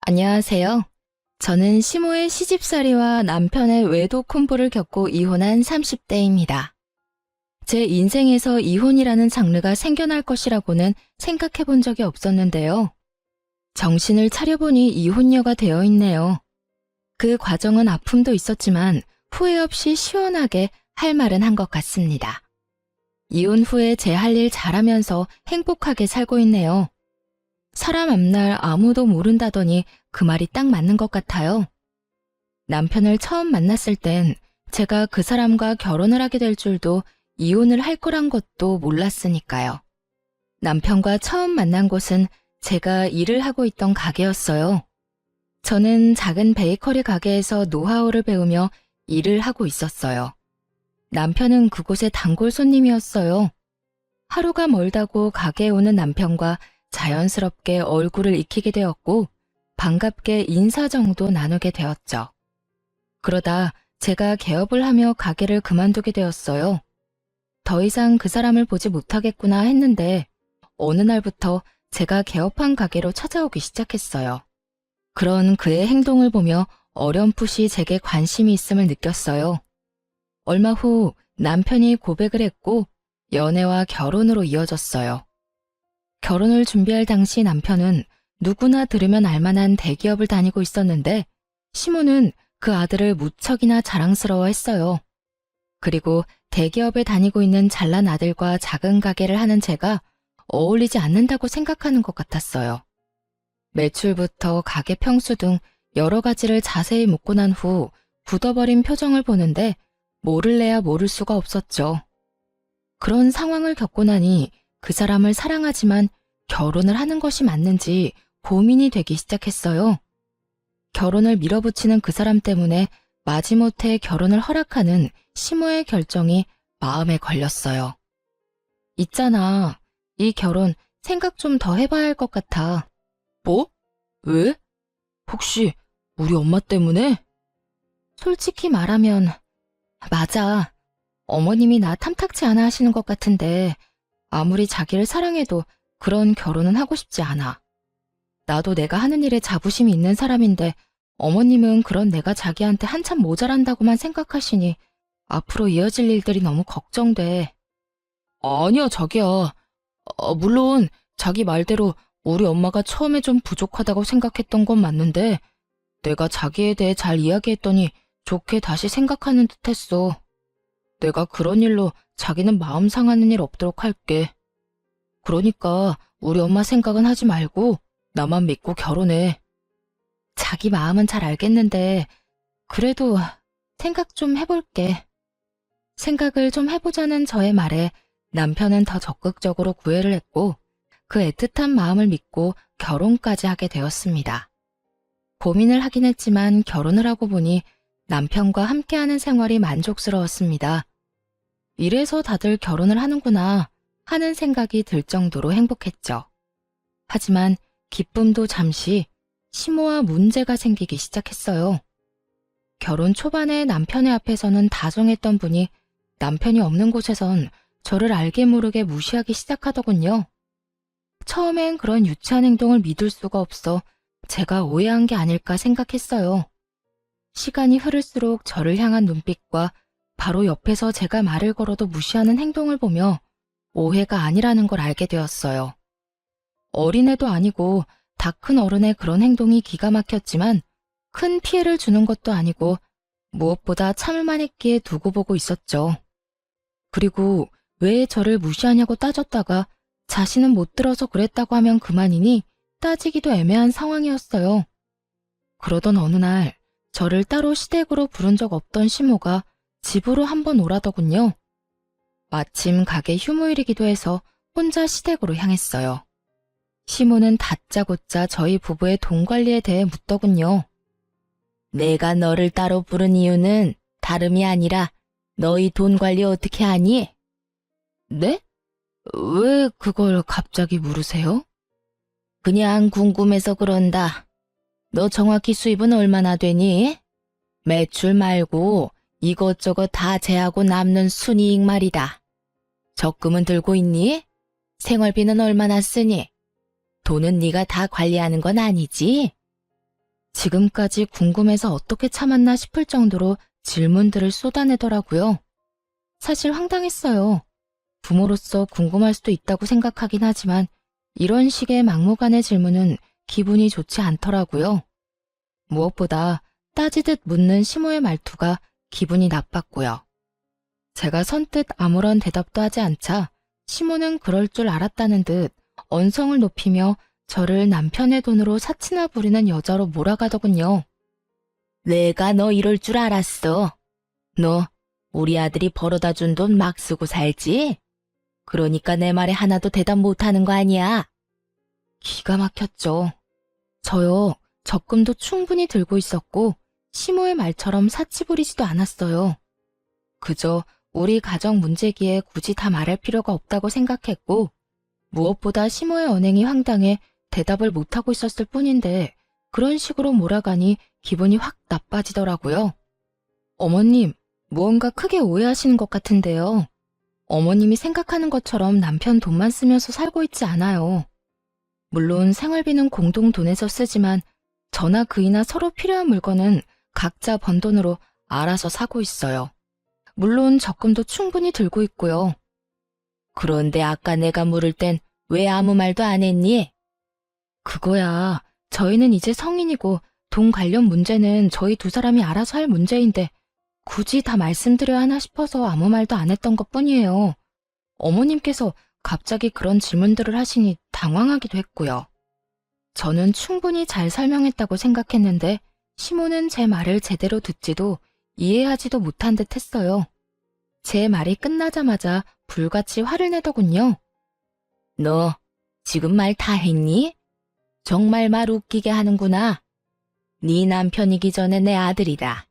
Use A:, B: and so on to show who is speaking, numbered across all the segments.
A: 안녕하세요. 저는 시모의 시집살이와 남편의 외도 콤보를 겪고 이혼한 30대입니다. 제 인생에서 이혼이라는 장르가 생겨날 것이라고는 생각해 본 적이 없었는데요. 정신을 차려보니 이혼녀가 되어 있네요. 그 과정은 아픔도 있었지만 후회 없이 시원하게 할 말은 한 것 같습니다. 이혼 후에 제 할 일 잘하면서 행복하게 살고 있네요. 사람 앞날 아무도 모른다더니 그 말이 딱 맞는 것 같아요. 남편을 처음 만났을 땐 제가 그 사람과 결혼을 하게 될 줄도 이혼을 할 거란 것도 몰랐으니까요. 남편과 처음 만난 곳은 제가 일을 하고 있던 가게였어요. 저는 작은 베이커리 가게에서 노하우를 배우며 일을 하고 있었어요. 남편은 그곳의 단골 손님이었어요. 하루가 멀다고 가게에 오는 남편과 자연스럽게 얼굴을 익히게 되었고 반갑게 인사 정도 나누게 되었죠. 그러다 제가 개업을 하며 가게를 그만두게 되었어요. 더 이상 그 사람을 보지 못하겠구나 했는데 어느 날부터 제가 개업한 가게로 찾아오기 시작했어요. 그런 그의 행동을 보며 어렴풋이 제게 관심이 있음을 느꼈어요. 얼마 후 남편이 고백을 했고 연애와 결혼으로 이어졌어요. 결혼을 준비할 당시 남편은 누구나 들으면 알만한 대기업을 다니고 있었는데 시모는 그 아들을 무척이나 자랑스러워했어요. 그리고 대기업에 다니고 있는 잘난 아들과 작은 가게를 하는 제가 어울리지 않는다고 생각하는 것 같았어요. 매출부터 가게 평수 등 여러 가지를 자세히 묻고 난 후 굳어버린 표정을 보는데 모를래야 모를 수가 없었죠. 그런 상황을 겪고 나니 그 사람을 사랑하지만 결혼을 하는 것이 맞는지 고민이 되기 시작했어요. 결혼을 밀어붙이는 그 사람 때문에 마지못해 결혼을 허락하는 시모의 결정이 마음에 걸렸어요. 있잖아, 이 결혼 생각 좀 더 해봐야 할 것 같아. 뭐? 왜? 혹시 우리 엄마 때문에? 솔직히 말하면 맞아. 어머님이 나 탐탁치 않아 하시는 것 같은데 아무리 자기를 사랑해도 그런 결혼은 하고 싶지 않아. 나도 내가 하는 일에 자부심이 있는 사람인데 어머님은 그런 내가 자기한테 한참 모자란다고만 생각하시니 앞으로 이어질 일들이 너무 걱정돼. 아니야, 자기야. 물론 자기 말대로 우리 엄마가 처음에 좀 부족하다고 생각했던 건 맞는데 내가 자기에 대해 잘 이야기했더니 좋게 다시 생각하는 듯했어. 내가 그런 일로 자기는 마음 상하는 일 없도록 할게. 그러니까 우리 엄마 생각은 하지 말고 나만 믿고 결혼해. 자기 마음은 잘 알겠는데 그래도 생각 좀 해볼게. 생각을 좀 해보자는 저의 말에 남편은 더 적극적으로 구애를 했고 그 애틋한 마음을 믿고 결혼까지 하게 되었습니다. 고민을 하긴 했지만 결혼을 하고 보니 남편과 함께하는 생활이 만족스러웠습니다. 이래서 다들 결혼을 하는구나 하는 생각이 들 정도로 행복했죠. 하지만 기쁨도 잠시 시모와 문제가 생기기 시작했어요. 결혼 초반에 남편의 앞에서는 다정했던 분이 남편이 없는 곳에선 저를 알게 모르게 무시하기 시작하더군요. 처음엔 그런 유치한 행동을 믿을 수가 없어 제가 오해한 게 아닐까 생각했어요. 시간이 흐를수록 저를 향한 눈빛과 바로 옆에서 제가 말을 걸어도 무시하는 행동을 보며 오해가 아니라는 걸 알게 되었어요. 어린애도 아니고 다 큰 어른의 그런 행동이 기가 막혔지만 큰 피해를 주는 것도 아니고 무엇보다 참을만 했기에 두고 보고 있었죠. 그리고 왜 저를 무시하냐고 따졌다가 자신은 못 들어서 그랬다고 하면 그만이니 따지기도 애매한 상황이었어요. 그러던 어느 날 저를 따로 시댁으로 부른 적 없던 시모가 집으로 한번 오라더군요. 마침 가게 휴무일이기도 해서 혼자 시댁으로 향했어요. 시모는 다짜고짜 저희 부부의 돈 관리에 대해 묻더군요. 내가 너를 따로 부른 이유는 다름이 아니라 너희 돈 관리 어떻게 하니? 네? 왜 그걸 갑자기 물으세요? 그냥 궁금해서 그런다. 너 정확히 수입은 얼마나 되니? 매출 말고 이것저것 다 제하고 남는 순이익 말이다. 적금은 들고 있니? 생활비는 얼마나 쓰니? 돈은 네가 다 관리하는 건 아니지? 지금까지 궁금해서 어떻게 참았나 싶을 정도로 질문들을 쏟아내더라고요. 사실 황당했어요. 부모로서 궁금할 수도 있다고 생각하긴 하지만 이런 식의 막무가내 질문은 기분이 좋지 않더라고요. 무엇보다 따지듯 묻는 시모의 말투가 기분이 나빴고요. 제가 선뜻 아무런 대답도 하지 않자 시모는 그럴 줄 알았다는 듯 언성을 높이며 저를 남편의 돈으로 사치나 부리는 여자로 몰아가더군요. 내가 너 이럴 줄 알았어. 너 우리 아들이 벌어다 준 돈 막 쓰고 살지? 그러니까 내 말에 하나도 대답 못하는 거 아니야. 기가 막혔죠. 저요, 적금도 충분히 들고 있었고 시모의 말처럼 사치 부리지도 않았어요. 그저 우리 가정 문제기에 굳이 다 말할 필요가 없다고 생각했고 무엇보다 시모의 언행이 황당해 대답을 못하고 있었을 뿐인데 그런 식으로 몰아가니 기분이 확 나빠지더라고요. 어머님, 무언가 크게 오해하시는 것 같은데요. 어머님이 생각하는 것처럼 남편 돈만 쓰면서 살고 있지 않아요. 물론 생활비는 공동 돈에서 쓰지만 저나 그이나 서로 필요한 물건은 각자 번 돈으로 알아서 사고 있어요. 물론 적금도 충분히 들고 있고요. 그런데 아까 내가 물을 땐 왜 아무 말도 안 했니? 그거야, 저희는 이제 성인이고 돈 관련 문제는 저희 두 사람이 알아서 할 문제인데 굳이 다 말씀드려야 하나 싶어서 아무 말도 안 했던 것뿐이에요. 어머님께서 갑자기 그런 질문들을 하시니 당황하기도 했고요. 저는 충분히 잘 설명했다고 생각했는데 시모는 제 말을 제대로 듣지도 이해하지도 못한 듯 했어요. 제 말이 끝나자마자 불같이 화를 내더군요. 너 지금 말 다 했니? 정말 말 웃기게 하는구나. 네 남편이기 전에 내 아들이다.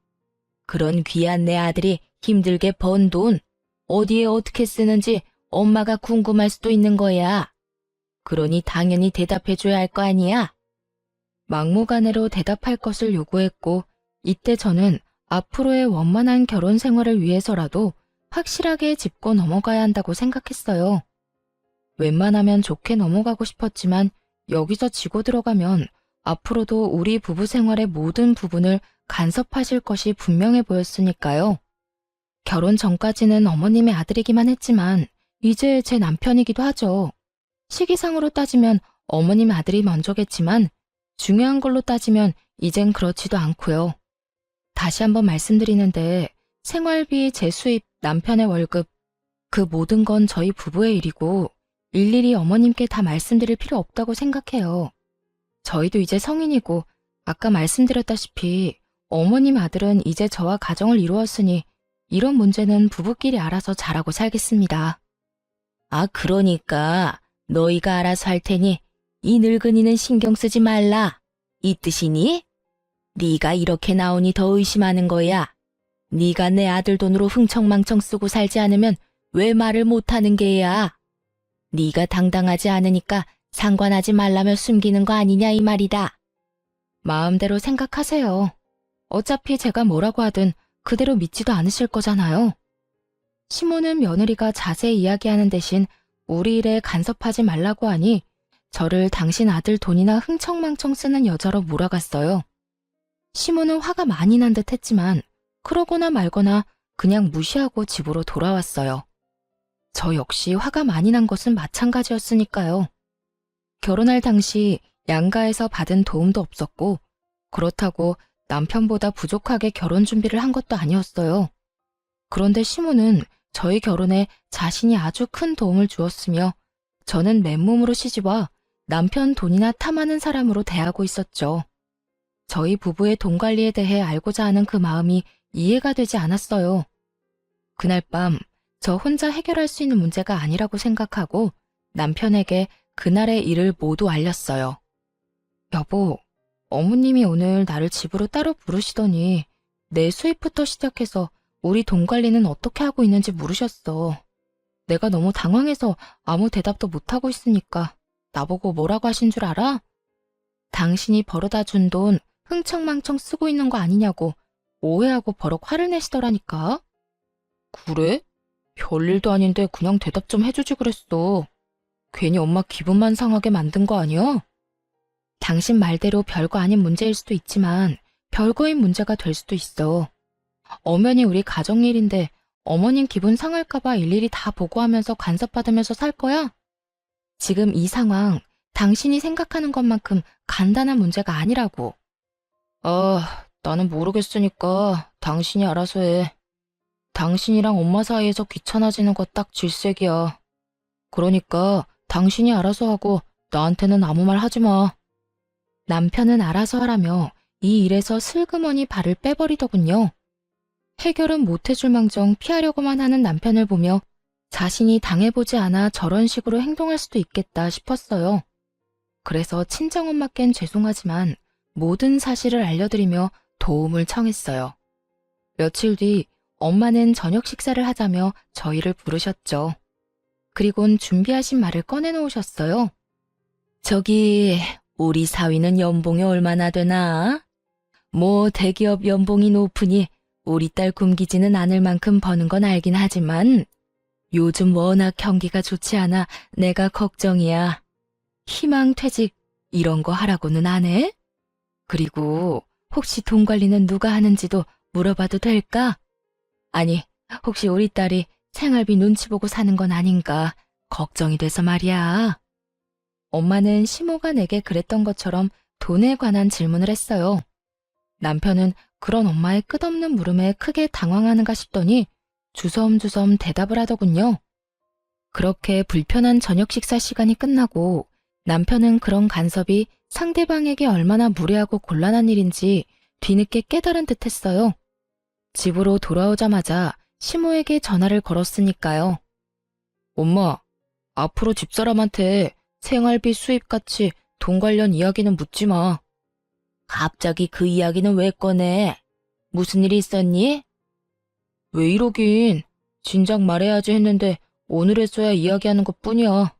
A: 그런 귀한 내 아들이 힘들게 번 돈 어디에 어떻게 쓰는지 엄마가 궁금할 수도 있는 거야. 그러니 당연히 대답해줘야 할 거 아니야. 막무가내로 대답할 것을 요구했고 이때 저는 앞으로의 원만한 결혼 생활을 위해서라도 확실하게 짚고 넘어가야 한다고 생각했어요. 웬만하면 좋게 넘어가고 싶었지만 여기서 지고 들어가면 앞으로도 우리 부부 생활의 모든 부분을 간섭하실 것이 분명해 보였으니까요. 결혼 전까지는 어머님의 아들이기만 했지만 이제 제 남편이기도 하죠. 시기상으로 따지면 어머님 아들이 먼저겠지만 중요한 걸로 따지면 이젠 그렇지도 않고요. 다시 한번 말씀드리는데 생활비, 제 수입, 남편의 월급 그 모든 건 저희 부부의 일이고 일일이 어머님께 다 말씀드릴 필요 없다고 생각해요. 저희도 이제 성인이고 아까 말씀드렸다시피 어머님 아들은 이제 저와 가정을 이루었으니 이런 문제는 부부끼리 알아서 잘하고 살겠습니다. 아, 그러니까 너희가 알아서 할 테니 이 늙은이는 신경 쓰지 말라. 이 뜻이니? 네가 이렇게 나오니 더 의심하는 거야. 네가 내 아들 돈으로 흥청망청 쓰고 살지 않으면 왜 말을 못하는 게야? 네가 당당하지 않으니까 상관하지 말라며 숨기는 거 아니냐 이 말이다. 마음대로 생각하세요. 어차피 제가 뭐라고 하든 그대로 믿지도 않으실 거잖아요. 시모는 며느리가 자세히 이야기하는 대신 우리 일에 간섭하지 말라고 하니 저를 당신 아들 돈이나 흥청망청 쓰는 여자로 몰아갔어요. 시모는 화가 많이 난 듯 했지만 그러거나 말거나 그냥 무시하고 집으로 돌아왔어요. 저 역시 화가 많이 난 것은 마찬가지였으니까요. 결혼할 당시 양가에서 받은 도움도 없었고 그렇다고 남편보다 부족하게 결혼 준비를 한 것도 아니었어요. 그런데 시모는 저희 결혼에 자신이 아주 큰 도움을 주었으며 저는 맨몸으로 시집와 남편 돈이나 탐하는 사람으로 대하고 있었죠. 저희 부부의 돈 관리에 대해 알고자 하는 그 마음이 이해가 되지 않았어요. 그날 밤 저 혼자 해결할 수 있는 문제가 아니라고 생각하고 남편에게 그날의 일을 모두 알렸어요. 여보, 어머님이 오늘 나를 집으로 따로 부르시더니 내 수입부터 시작해서 우리 돈 관리는 어떻게 하고 있는지 물으셨어. 내가 너무 당황해서 아무 대답도 못하고 있으니까 나보고 뭐라고 하신 줄 알아? 당신이 벌어다 준 돈 흥청망청 쓰고 있는 거 아니냐고 오해하고 버럭 화를 내시더라니까. 그래? 별일도 아닌데 그냥 대답 좀 해주지 그랬어. 괜히 엄마 기분만 상하게 만든 거 아니야? 당신 말대로 별거 아닌 문제일 수도 있지만 별거인 문제가 될 수도 있어. 엄연히 우리 가정일인데 어머님 기분 상할까봐 일일이 다 보고하면서 간섭받으면서 살 거야? 지금 이 상황, 당신이 생각하는 것만큼 간단한 문제가 아니라고. 나는 모르겠으니까 당신이 알아서 해. 당신이랑 엄마 사이에서 귀찮아지는 거 딱 질색이야. 그러니까 당신이 알아서 하고 나한테는 아무 말 하지 마. 남편은 알아서 하라며 이 일에서 슬그머니 발을 빼버리더군요. 해결은 못해줄 망정 피하려고만 하는 남편을 보며 자신이 당해보지 않아 저런 식으로 행동할 수도 있겠다 싶었어요. 그래서 친정엄마께는 죄송하지만 모든 사실을 알려드리며 도움을 청했어요. 며칠 뒤 엄마는 저녁 식사를 하자며 저희를 부르셨죠. 그리곤 준비하신 말을 꺼내놓으셨어요. 저기 우리 사위는 연봉이 얼마나 되나? 뭐 대기업 연봉이 높으니 우리 딸 굶기지는 않을 만큼 버는 건 알긴 하지만 요즘 워낙 경기가 좋지 않아 내가 걱정이야. 희망퇴직 이런 거 하라고는 안 해? 그리고 혹시 돈 관리는 누가 하는지도 물어봐도 될까? 아니, 혹시 우리 딸이 생활비 눈치 보고 사는 건 아닌가 걱정이 돼서 말이야. 엄마는 시모가 내게 그랬던 것처럼 돈에 관한 질문을 했어요. 남편은 그런 엄마의 끝없는 물음에 크게 당황하는가 싶더니 주섬주섬 대답을 하더군요. 그렇게 불편한 저녁 식사 시간이 끝나고 남편은 그런 간섭이 상대방에게 얼마나 무례하고 곤란한 일인지 뒤늦게 깨달은 듯 했어요. 집으로 돌아오자마자 시모에게 전화를 걸었으니까요. 엄마, 앞으로 집사람한테 생활비 수입같이 돈 관련 이야기는 묻지 마. 갑자기 그 이야기는 왜 꺼내? 무슨 일이 있었니? 왜 이러긴. 진작 말해야지 했는데 오늘에서야 이야기하는 것뿐이야.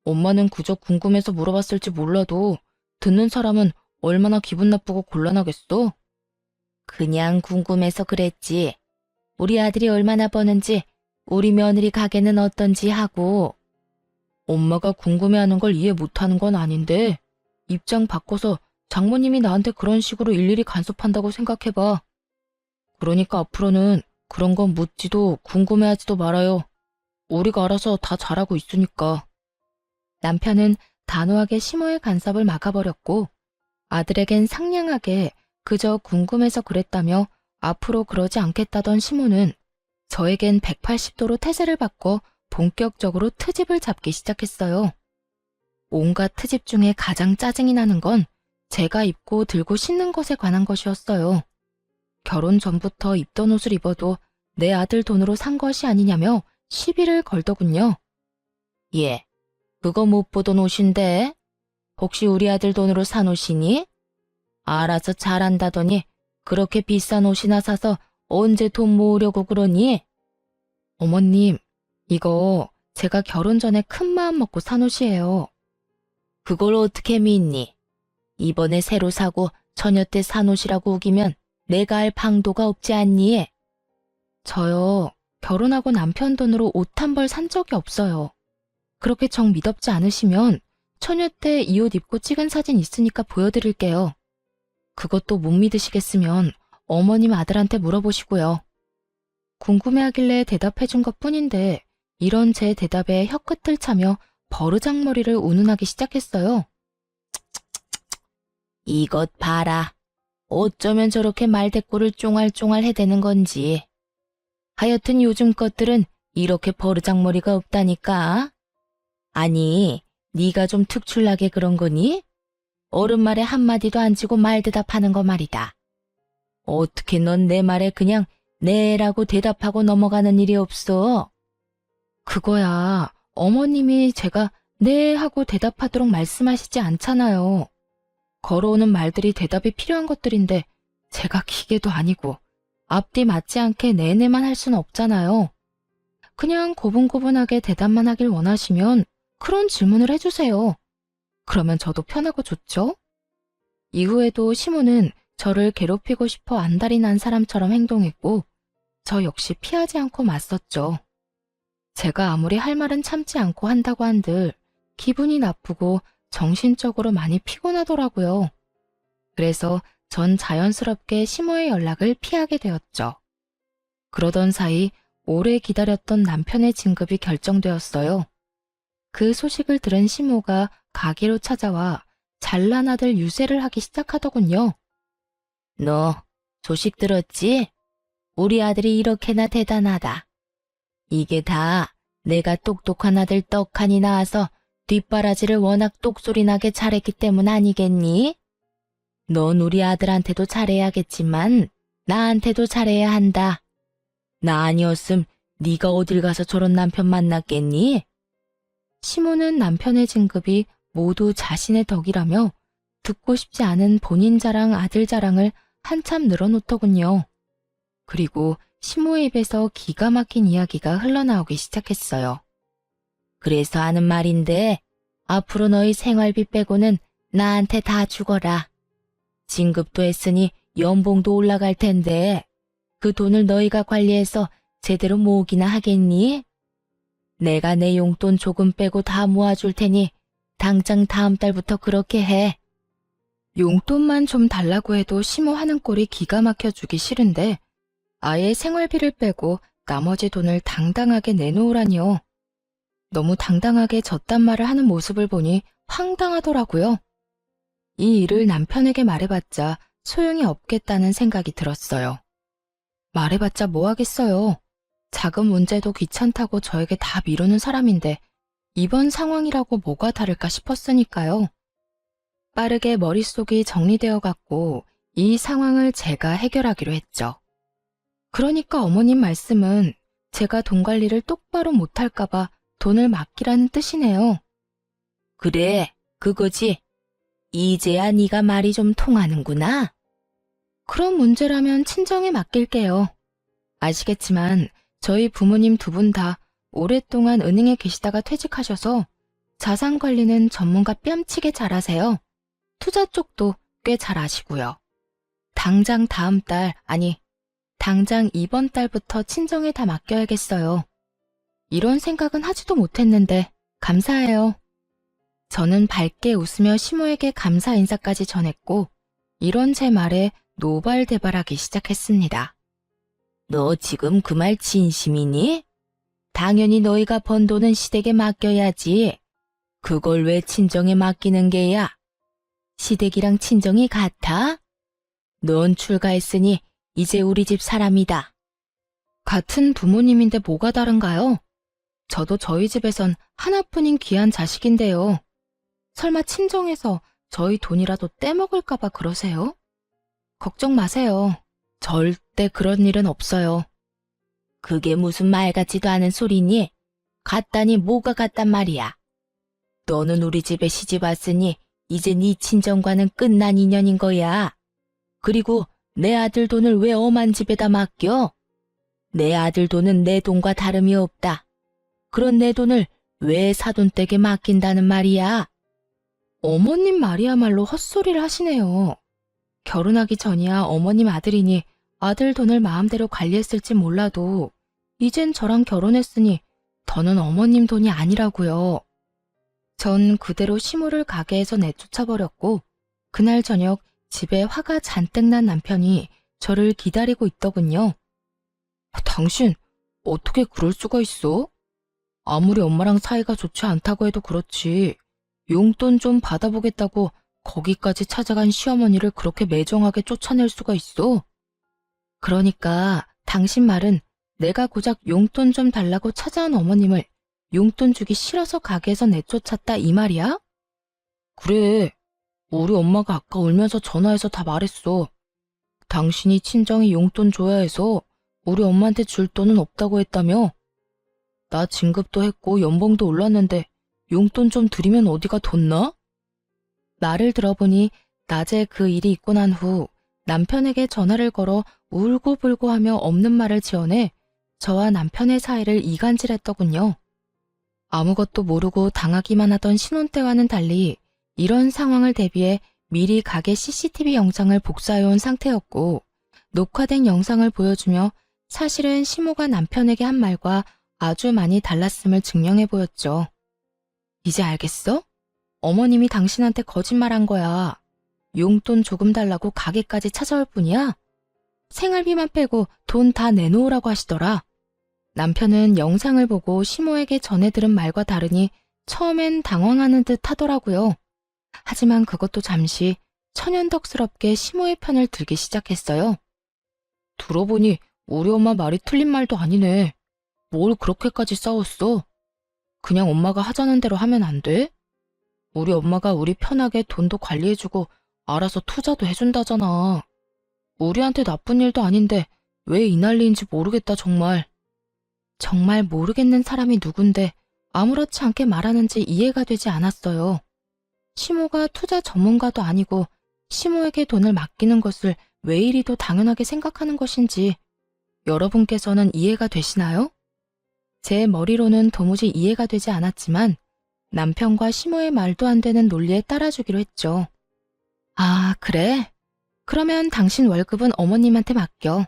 A: 엄마는 그저 궁금해서 물어봤을지 몰라도 듣는 사람은 얼마나 기분 나쁘고 곤란하겠어? 그냥 궁금해서 그랬지. 우리 아들이 얼마나 버는지, 우리 며느리 가게는 어떤지 하고. 엄마가 궁금해하는 걸 이해 못하는 건 아닌데 입장 바꿔서 장모님이 나한테 그런 식으로 일일이 간섭한다고 생각해봐. 그러니까 앞으로는 그런 건 묻지도 궁금해하지도 말아요. 우리가 알아서 다 잘하고 있으니까. 남편은 단호하게 시모의 간섭을 막아버렸고 아들에겐 상냥하게 그저 궁금해서 그랬다며 앞으로 그러지 않겠다던 시모는 저에겐 180도로 태세를 바꿔 본격적으로 트집을 잡기 시작했어요. 온갖 트집 중에 가장 짜증이 나는 건 제가 입고 들고 신는 것에 관한 것이었어요. 결혼 전부터 입던 옷을 입어도 내 아들 돈으로 산 것이 아니냐며 시비를 걸더군요. 예, 그거 못 보던 옷인데 혹시 우리 아들 돈으로 산 옷이니? 알아서 잘한다더니 그렇게 비싼 옷이나 사서 언제 돈 모으려고 그러니? 어머님, 이거 제가 결혼 전에 큰 마음 먹고 산 옷이에요. 그걸 어떻게 믿니? 이번에 새로 사고 처녀 때 산 옷이라고 우기면 내가 알 방도가 없지 않니? 저요, 결혼하고 남편 돈으로 옷 한 벌 산 적이 없어요. 그렇게 정 믿업지 않으시면 처녀 때 이 옷 입고 찍은 사진 있으니까 보여드릴게요. 그것도 못 믿으시겠으면 어머님 아들한테 물어보시고요. 궁금해하길래 대답해준 것뿐인데 이런 제 대답에 혀끝을 차며 버르장머리를 운운하기 시작했어요. 이것 봐라. 어쩌면 저렇게 말대꾸를 쫑알쫑알 해대는 건지. 하여튼 요즘 것들은 이렇게 버르장머리가 없다니까. 아니, 네가 좀 특출나게 그런 거니? 어른 말에 한마디도 안 치고 말 대답하는 거 말이다. 어떻게 넌 내 말에 그냥 네라고 대답하고 넘어가는 일이 없어? 그거야 어머님이 제가 네 하고 대답하도록 말씀하시지 않잖아요. 걸어오는 말들이 대답이 필요한 것들인데 제가 기계도 아니고 앞뒤 맞지 않게 네네만 할 수는 없잖아요. 그냥 고분고분하게 대답만 하길 원하시면 그런 질문을 해주세요. 그러면 저도 편하고 좋죠? 이후에도 시모는 저를 괴롭히고 싶어 안달이 난 사람처럼 행동했고 저 역시 피하지 않고 맞섰죠. 제가 아무리 할 말은 참지 않고 한다고 한들 기분이 나쁘고 정신적으로 많이 피곤하더라고요. 그래서 전 자연스럽게 시모의 연락을 피하게 되었죠. 그러던 사이 오래 기다렸던 남편의 진급이 결정되었어요. 그 소식을 들은 시모가 가게로 찾아와 잘난 아들 유세를 하기 시작하더군요. 너 소식 들었지? 우리 아들이 이렇게나 대단하다. 이게 다 내가 똑똑한 아들 떡하니 낳아서 뒷바라지를 워낙 똑소리 나게 잘했기 때문 아니겠니? 넌 우리 아들한테도 잘해야겠지만 나한테도 잘해야 한다. 나 아니었음 네가 어딜 가서 저런 남편 만났겠니? 시모는 남편의 진급이 모두 자신의 덕이라며 듣고 싶지 않은 본인 자랑, 아들 자랑을 한참 늘어놓더군요. 그리고 시모의 입에서 기가 막힌 이야기가 흘러나오기 시작했어요. 그래서 하는 말인데 앞으로 너희 생활비 빼고는 나한테 다 주거라. 진급도 했으니 연봉도 올라갈 텐데 그 돈을 너희가 관리해서 제대로 모으기나 하겠니? 내가 내 용돈 조금 빼고 다 모아줄 테니 당장 다음 달부터 그렇게 해. 용돈만 좀 달라고 해도 시모 하는 꼴이 기가 막혀주기 싫은데 아예 생활비를 빼고 나머지 돈을 당당하게 내놓으라니요. 너무 당당하게 저딴 말을 하는 모습을 보니 황당하더라고요. 이 일을 남편에게 말해봤자 소용이 없겠다는 생각이 들었어요. 말해봤자 뭐 하겠어요. 작은 문제도 귀찮다고 저에게 다 미루는 사람인데 이번 상황이라고 뭐가 다를까 싶었으니까요. 빠르게 머릿속이 정리되어 갔고 이 상황을 제가 해결하기로 했죠. 그러니까 어머님 말씀은 제가 돈 관리를 똑바로 못할까봐 돈을 맡기라는 뜻이네요. 그래, 그거지. 이제야 네가 말이 좀 통하는구나. 그런 문제라면 친정에 맡길게요. 아시겠지만 저희 부모님 두 분 다 오랫동안 은행에 계시다가 퇴직하셔서 자산 관리는 전문가 뺨치게 잘하세요. 투자 쪽도 꽤 잘 아시고요. 당장 다음 달, 아니 당장 이번 달부터 친정에 다 맡겨야겠어요. 이런 생각은 하지도 못했는데 감사해요. 저는 밝게 웃으며 시모에게 감사 인사까지 전했고 이런 제 말에 노발대발하기 시작했습니다. 너 지금 그 말 진심이니? 당연히 너희가 번 돈은 시댁에 맡겨야지. 그걸 왜 친정에 맡기는 게야? 시댁이랑 친정이 같아? 넌 출가했으니 이제 우리 집 사람이다. 같은 부모님인데 뭐가 다른가요? 저도 저희 집에선 하나뿐인 귀한 자식인데요. 설마 친정에서 저희 돈이라도 떼먹을까봐 그러세요? 걱정 마세요. 절대 그런 일은 없어요. 그게 무슨 말 같지도 않은 소리니? 같다니 뭐가 같단 말이야. 너는 우리 집에 시집 왔으니 이제 네 친정과는 끝난 인연인 거야. 그리고 내 아들 돈을 왜 엄한 집에다 맡겨? 내 아들 돈은 내 돈과 다름이 없다. 그런 내 돈을 왜 사돈댁에 맡긴다는 말이야? 어머님 말이야말로 헛소리를 하시네요. 결혼하기 전이야 어머님 아들이니 아들 돈을 마음대로 관리했을지 몰라도 이젠 저랑 결혼했으니 더는 어머님 돈이 아니라고요. 전 그대로 시모를 가게에서 내쫓아버렸고 그날 저녁 집에 화가 잔뜩 난 남편이 저를 기다리고 있더군요. 당신 어떻게 그럴 수가 있어? 아무리 엄마랑 사이가 좋지 않다고 해도 그렇지. 용돈 좀 받아보겠다고 거기까지 찾아간 시어머니를 그렇게 매정하게 쫓아낼 수가 있어? 그러니까 당신 말은 내가 고작 용돈 좀 달라고 찾아온 어머님을 용돈 주기 싫어서 가게에서 내쫓았다 이 말이야? 그래. 우리 엄마가 아까 울면서 전화해서 다 말했어. 당신이 친정에 용돈 줘야 해서 우리 엄마한테 줄 돈은 없다고 했다며? 나 진급도 했고 연봉도 올랐는데 용돈 좀 드리면 어디가 돋나? 말을 들어보니 낮에 그 일이 있고 난 후 남편에게 전화를 걸어 울고불고 하며 없는 말을 지어내 저와 남편의 사이를 이간질했더군요. 아무것도 모르고 당하기만 하던 신혼 때와는 달리 이런 상황을 대비해 미리 가게 CCTV 영상을 복사해온 상태였고 녹화된 영상을 보여주며 사실은 시모가 남편에게 한 말과 아주 많이 달랐음을 증명해 보였죠. 이제 알겠어? 어머님이 당신한테 거짓말한 거야. 용돈 조금 달라고 가게까지 찾아올 뿐이야? 생활비만 빼고 돈 다 내놓으라고 하시더라. 남편은 영상을 보고 시모에게 전해 들은 말과 다르니 처음엔 당황하는 듯 하더라고요. 하지만 그것도 잠시 천연덕스럽게 시모의 편을 들기 시작했어요. 들어보니 우리 엄마 말이 틀린 말도 아니네. 뭘 그렇게까지 싸웠어? 그냥 엄마가 하자는 대로 하면 안 돼? 우리 엄마가 우리 편하게 돈도 관리해주고 알아서 투자도 해준다잖아. 우리한테 나쁜 일도 아닌데 왜 이 난리인지 모르겠다 정말. 정말 모르겠는 사람이 누군데 아무렇지 않게 말하는지 이해가 되지 않았어요. 시모가 투자 전문가도 아니고 시모에게 돈을 맡기는 것을 왜 이리도 당연하게 생각하는 것인지 여러분께서는 이해가 되시나요? 제 머리로는 도무지 이해가 되지 않았지만 남편과 시모의 말도 안 되는 논리에 따라주기로 했죠. 아, 그래? 그러면 당신 월급은 어머님한테 맡겨.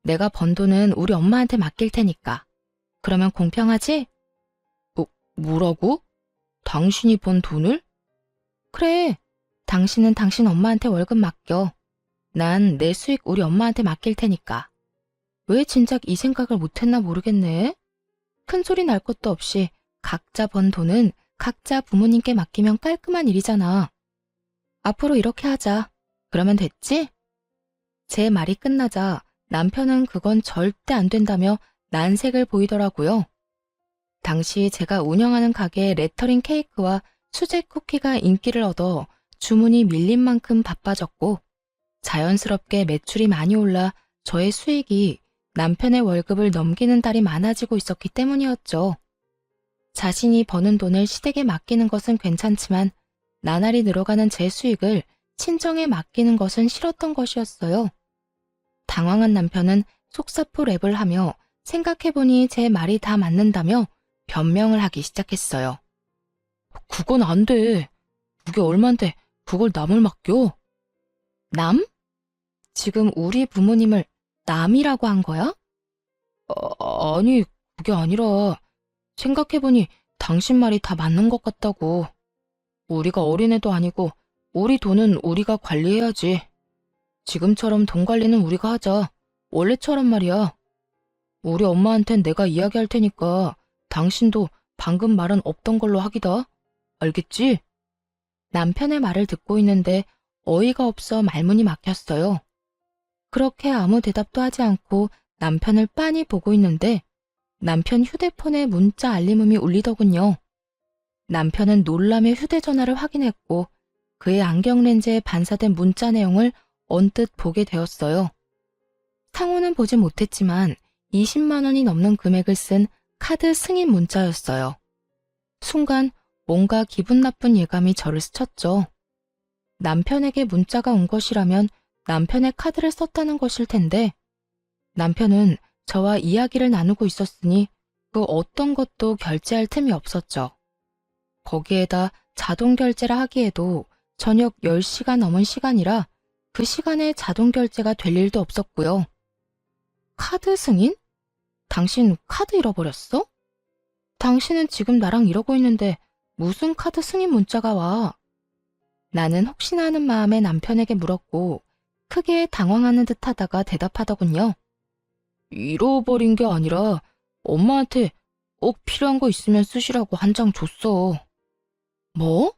A: 내가 번 돈은 우리 엄마한테 맡길 테니까. 그러면 공평하지? 뭐라고? 당신이 번 돈을? 그래. 당신은 당신 엄마한테 월급 맡겨. 난 내 수익 우리 엄마한테 맡길 테니까. 왜 진작 이 생각을 못했나 모르겠네. 큰 소리 날 것도 없이 각자 번 돈은 각자 부모님께 맡기면 깔끔한 일이잖아. 앞으로 이렇게 하자. 그러면 됐지? 제 말이 끝나자 남편은 그건 절대 안 된다며 난색을 보이더라고요. 당시 제가 운영하는 가게의 레터링 케이크와 수제 쿠키가 인기를 얻어 주문이 밀린 만큼 바빠졌고 자연스럽게 매출이 많이 올라 저의 수익이 남편의 월급을 넘기는 달이 많아지고 있었기 때문이었죠. 자신이 버는 돈을 시댁에 맡기는 것은 괜찮지만 나날이 늘어가는 제 수익을 친정에 맡기는 것은 싫었던 것이었어요. 당황한 남편은 속사포 랩을 하며 생각해보니 제 말이 다 맞는다며 변명을 하기 시작했어요. 그건 안 돼. 그게 얼만데 그걸 남을 맡겨? 남? 지금 우리 부모님을 남이라고 한 거야? 아니, 그게 아니라 생각해보니 당신 말이 다 맞는 것 같다고. 우리가 어린애도 아니고 우리 돈은 우리가 관리해야지. 지금처럼 돈 관리는 우리가 하자. 원래처럼 말이야. 우리 엄마한텐 내가 이야기할 테니까 당신도 방금 말은 없던 걸로 하기다. 알겠지? 남편의 말을 듣고 있는데 어이가 없어 말문이 막혔어요. 그렇게 아무 대답도 하지 않고 남편을 빤히 보고 있는데 남편 휴대폰에 문자 알림음이 울리더군요. 남편은 놀라며 휴대전화를 확인했고 그의 안경 렌즈에 반사된 문자 내용을 언뜻 보게 되었어요. 상호는 보지 못했지만 20만 원이 넘는 금액을 쓴 카드 승인 문자였어요. 순간 뭔가 기분 나쁜 예감이 저를 스쳤죠. 남편에게 문자가 온 것이라면 남편의 카드를 썼다는 것일 텐데 남편은 저와 이야기를 나누고 있었으니 그 어떤 것도 결제할 틈이 없었죠. 거기에다 자동 결제라 하기에도 저녁 10시가 넘은 시간이라 그 시간에 자동 결제가 될 일도 없었고요. 카드 승인? 당신 카드 잃어버렸어? 당신은 지금 나랑 이러고 있는데 무슨 카드 승인 문자가 와? 나는 혹시나 하는 마음에 남편에게 물었고 크게 당황하는 듯 하다가 대답하더군요. 잃어버린 게 아니라 엄마한테 꼭 필요한 거 있으면 쓰시라고 한 장 줬어. 뭐?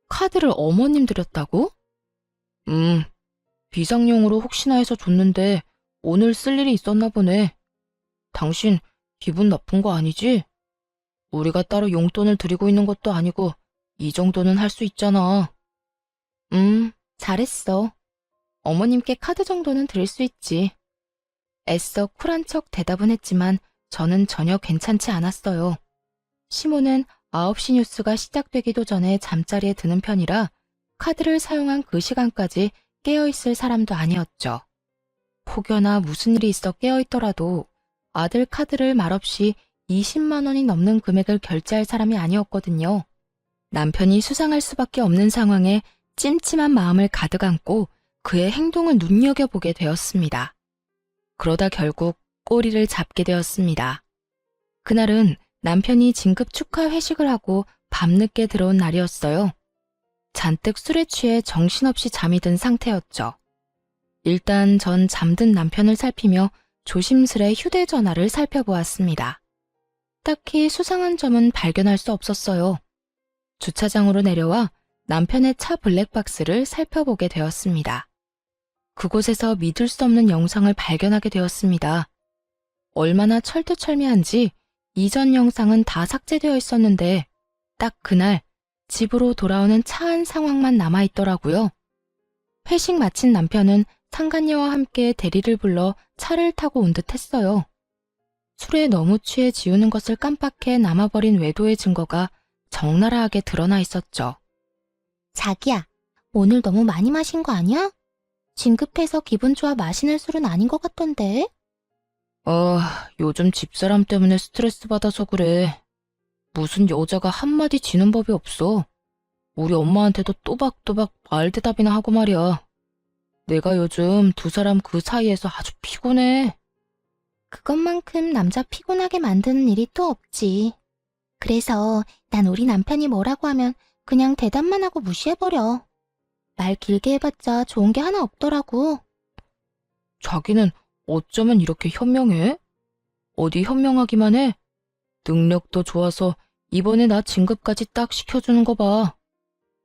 A: 카드를 어머님 드렸다고? 비상용으로 혹시나 해서 줬는데 오늘 쓸 일이 있었나 보네. 당신 기분 나쁜 거 아니지? 우리가 따로 용돈을 드리고 있는 것도 아니고 이 정도는 할 수 있잖아. 잘했어. 어머님께 카드 정도는 드릴 수 있지. 애써 쿨한 척 대답은 했지만 저는 전혀 괜찮지 않았어요. 시모는 9시 뉴스가 시작되기도 전에 잠자리에 드는 편이라 카드를 사용한 그 시간까지 깨어있을 사람도 아니었죠. 혹여나 무슨 일이 있어 깨어있더라도 아들 카드를 말없이 20만 원이 넘는 금액을 결제할 사람이 아니었거든요. 남편이 수상할 수밖에 없는 상황에 찜찜한 마음을 가득 안고 그의 행동을 눈여겨보게 되었습니다. 그러다 결국 꼬리를 잡게 되었습니다. 그날은 남편이 진급 축하 회식을 하고 밤늦게 들어온 날이었어요. 잔뜩 술에 취해 정신없이 잠이 든 상태였죠. 일단 전 잠든 남편을 살피며 조심스레 휴대전화를 살펴보았습니다. 딱히 수상한 점은 발견할 수 없었어요. 주차장으로 내려와 남편의 차 블랙박스를 살펴보게 되었습니다. 그곳에서 믿을 수 없는 영상을 발견하게 되었습니다. 얼마나 철두철미한지 이전 영상은 다 삭제되어 있었는데 딱 그날 집으로 돌아오는 차 안 상황만 남아있더라고요. 회식 마친 남편은 상간녀와 함께 대리를 불러 차를 타고 온 듯 했어요. 술에 너무 취해 지우는 것을 깜빡해 남아버린 외도의 증거가 적나라하게 드러나 있었죠.
B: 자기야, 오늘 너무 많이 마신 거 아니야? 진급해서 기분 좋아 마시는 술은 아닌 것 같던데.
A: 요즘 집사람 때문에 스트레스 받아서 그래. 무슨 여자가 한마디 지는 법이 없어. 우리 엄마한테도 또박또박 말대답이나 하고 말이야. 내가 요즘 두 사람 그 사이에서 아주 피곤해.
B: 그것만큼 남자 피곤하게 만드는 일이 또 없지. 그래서 난 우리 남편이 뭐라고 하면 그냥 대답만 하고 무시해버려. 말 길게 해봤자 좋은 게 하나 없더라고.
A: 자기는 어쩌면 이렇게 현명해? 어디 현명하기만 해? 능력도 좋아서 이번에 나 진급까지 딱 시켜주는 거 봐.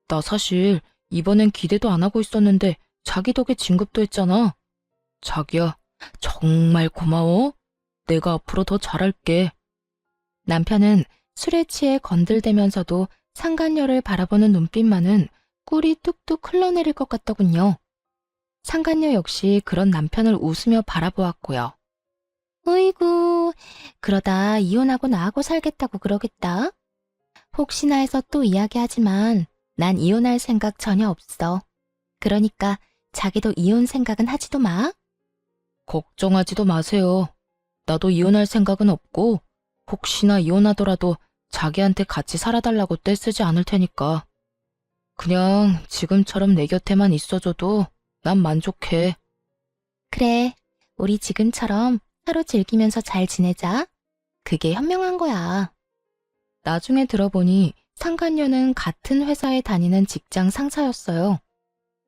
A: 나 사실 이번엔 기대도 안 하고 있었는데 자기 덕에 진급도 했잖아. 자기야, 정말 고마워. 내가 앞으로 더 잘할게. 남편은 술에 취해 건들대면서도 상간녀를 바라보는 눈빛만은 꿀이 뚝뚝 흘러내릴 것 같더군요. 상간녀 역시 그런 남편을 웃으며 바라보았고요.
B: 어이구, 그러다 이혼하고 나하고 살겠다고 그러겠다. 혹시나 해서 또 이야기하지만 난 이혼할 생각 전혀 없어. 그러니까 자기도 이혼 생각은 하지도 마.
A: 걱정하지도 마세요. 나도 이혼할 생각은 없고 혹시나 이혼하더라도 자기한테 같이 살아달라고 떼쓰지 않을 테니까. 그냥 지금처럼 내 곁에만 있어줘도 난 만족해.
B: 그래, 우리 지금처럼 서로 즐기면서 잘 지내자. 그게 현명한 거야.
A: 나중에 들어보니 상간녀는 같은 회사에 다니는 직장 상사였어요.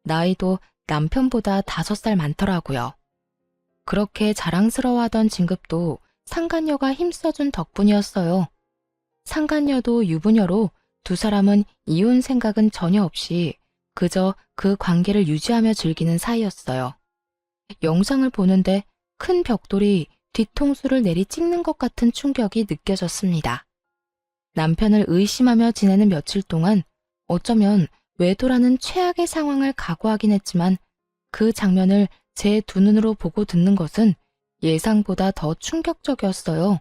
A: 나이도 남편보다 5살 많더라고요. 그렇게 자랑스러워하던 진급도 상간녀가 힘써준 덕분이었어요. 상간녀도 유부녀로 두 사람은 이혼 생각은 전혀 없이 그저 그 관계를 유지하며 즐기는 사이였어요. 영상을 보는데 큰 벽돌이 뒤통수를 내리 찍는 것 같은 충격이 느껴졌습니다. 남편을 의심하며 지내는 며칠 동안 어쩌면 외도라는 최악의 상황을 각오하긴 했지만 그 장면을 제 두 눈으로 보고 듣는 것은 예상보다 더 충격적이었어요.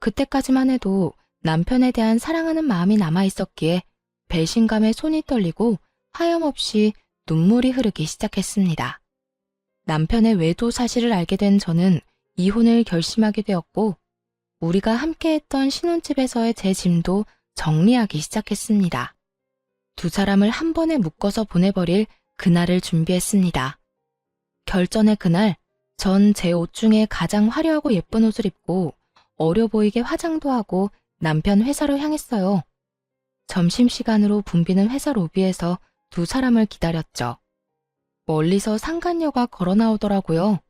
A: 그때까지만 해도 남편에 대한 사랑하는 마음이 남아있었기에 배신감에 손이 떨리고 하염없이 눈물이 흐르기 시작했습니다. 남편의 외도 사실을 알게 된 저는 이혼을 결심하게 되었고 우리가 함께했던 신혼집에서의 제 짐도 정리하기 시작했습니다. 두 사람을 한 번에 묶어서 보내버릴 그날을 준비했습니다. 결전의 그날, 전 제 옷 중에 가장 화려하고 예쁜 옷을 입고 어려 보이게 화장도 하고 남편 회사로 향했어요. 점심시간으로 붐비는 회사 로비에서 두 사람을 기다렸죠. 멀리서 상간녀가 걸어 나오더라고요.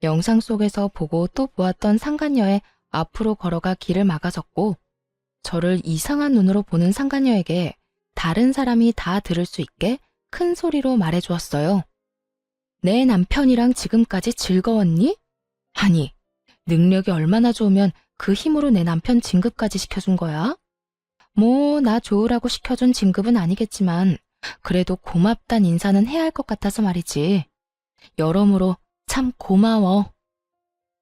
A: 영상 속에서 보고 또 보았던 상간녀의 앞으로 걸어가 길을 막아섰고 저를 이상한 눈으로 보는 상간녀에게 다른 사람이 다 들을 수 있게 큰 소리로 말해주었어요. 내 남편이랑 지금까지 즐거웠니? 아니, 능력이 얼마나 좋으면 그 힘으로 내 남편 진급까지 시켜준 거야? 뭐, 나 좋으라고 시켜준 진급은 아니겠지만 그래도 고맙단 인사는 해야 할 것 같아서 말이지. 여러모로 참 고마워.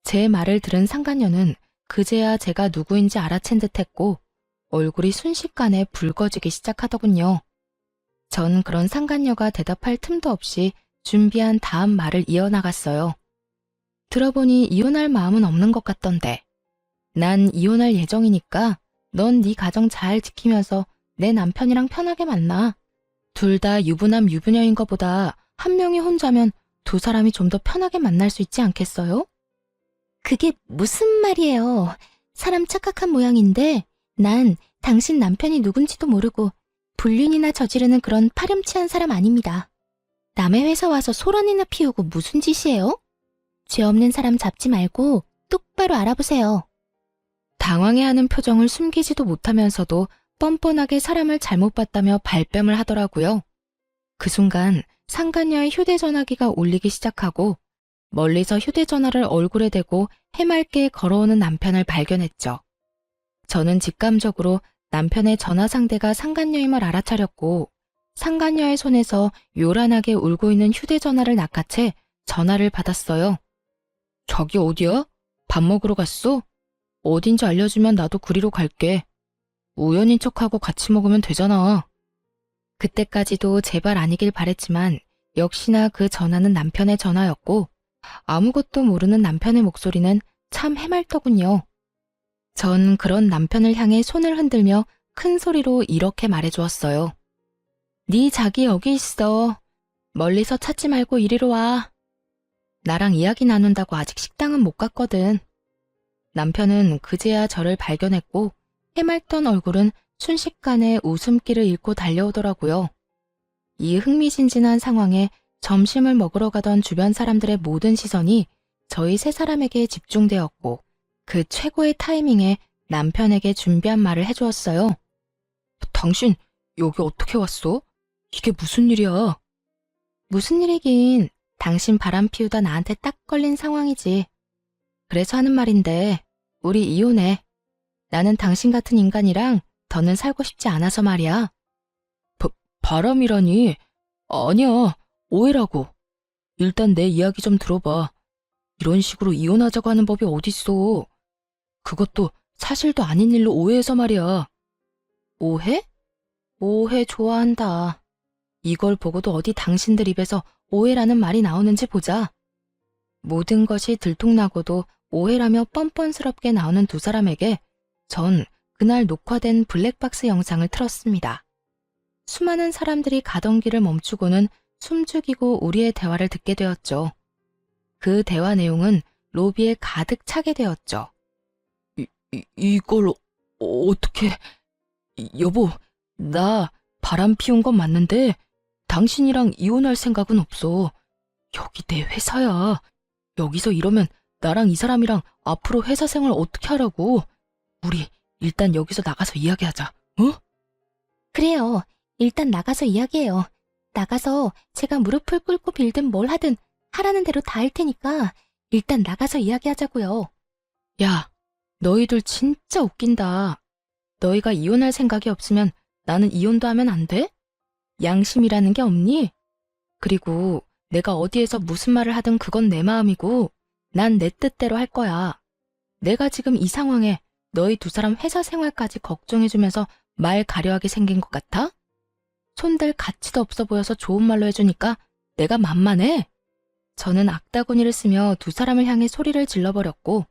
A: 제 말을 들은 상간녀는 그제야 제가 누구인지 알아챈 듯했고 얼굴이 순식간에 붉어지기 시작하더군요. 전 그런 상간녀가 대답할 틈도 없이 준비한 다음 말을 이어나갔어요. 들어보니 이혼할 마음은 없는 것 같던데. 난 이혼할 예정이니까 넌 네 가정 잘 지키면서 내 남편이랑 편하게 만나. 둘 다 유부남 유부녀인 것보다 한 명이 혼자면 두 사람이 좀 더 편하게 만날 수 있지 않겠어요?
B: 그게 무슨 말이에요. 사람 착각한 모양인데 난 당신 남편이 누군지도 모르고 불륜이나 저지르는 그런 파렴치한 사람 아닙니다. 남의 회사 와서 소란이나 피우고 무슨 짓이에요? 죄 없는 사람 잡지 말고 똑바로 알아보세요.
A: 당황해하는 표정을 숨기지도 못하면서도 뻔뻔하게 사람을 잘못 봤다며 발뺌을 하더라고요. 그 순간 상간녀의 휴대전화기가 울리기 시작하고 멀리서 휴대전화를 얼굴에 대고 해맑게 걸어오는 남편을 발견했죠. 저는 직감적으로 남편의 전화 상대가 상간녀임을 알아차렸고 상간녀의 손에서 요란하게 울고 있는 휴대전화를 낚아채 전화를 받았어요. 자기 어디야? 밥 먹으러 갔어? 어딘지 알려주면 나도 그리로 갈게. 우연인 척하고 같이 먹으면 되잖아. 그때까지도 제발 아니길 바랬지만 역시나 그 전화는 남편의 전화였고 아무것도 모르는 남편의 목소리는 참 해맑더군요. 전 그런 남편을 향해 손을 흔들며 큰 소리로 이렇게 말해주었어요. 네 자기 여기 있어. 멀리서 찾지 말고 이리로 와. 나랑 이야기 나눈다고 아직 식당은 못 갔거든. 남편은 그제야 저를 발견했고 해맑던 얼굴은 순식간에 웃음기를 잃고 달려오더라고요. 이 흥미진진한 상황에 점심을 먹으러 가던 주변 사람들의 모든 시선이 저희 세 사람에게 집중되었고 그 최고의 타이밍에 남편에게 준비한 말을 해주었어요. 당신 여기 어떻게 왔어? 이게 무슨 일이야? 무슨 일이긴 당신 바람 피우다 나한테 딱 걸린 상황이지. 그래서 하는 말인데 우리 이혼해. 나는 당신 같은 인간이랑 더는 살고 싶지 않아서 말이야. 바람이라니? 아니야, 오해라고. 일단 내 이야기 좀 들어봐. 이런 식으로 이혼하자고 하는 법이 어딨어. 그것도 사실도 아닌 일로 오해해서 말이야. 오해? 오해 좋아한다. 이걸 보고도 어디 당신들 입에서 오해라는 말이 나오는지 보자. 모든 것이 들통나고도 오해라며 뻔뻔스럽게 나오는 두 사람에게 전 그날 녹화된 블랙박스 영상을 틀었습니다. 수많은 사람들이 가던 길을 멈추고는 숨죽이고 우리의 대화를 듣게 되었죠. 그 대화 내용은 로비에 가득 차게 되었죠. 이걸 어떻게... 여보, 나 바람 피운 건 맞는데 당신이랑 이혼할 생각은 없어. 여기 내 회사야. 여기서 이러면 나랑 이 사람이랑 앞으로 회사 생활 어떻게 하라고. 우리 일단 여기서 나가서 이야기하자. 어?
B: 그래요. 일단 나가서 이야기해요. 나가서 제가 무릎을 꿇고 빌든 뭘 하든 하라는 대로 다 할 테니까 일단 나가서 이야기하자고요.
A: 야, 너희들 진짜 웃긴다. 너희가 이혼할 생각이 없으면 나는 이혼도 하면 안 돼? 양심이라는 게 없니? 그리고 내가 어디에서 무슨 말을 하든 그건 내 마음이고 난 내 뜻대로 할 거야. 내가 지금 이 상황에 너희 두 사람 회사 생활까지 걱정해주면서 말 가려하게 생긴 것 같아? 손댈 가치도 없어 보여서 좋은 말로 해주니까 내가 만만해? 저는 악다구니를 쓰며 두 사람을 향해 소리를 질러버렸고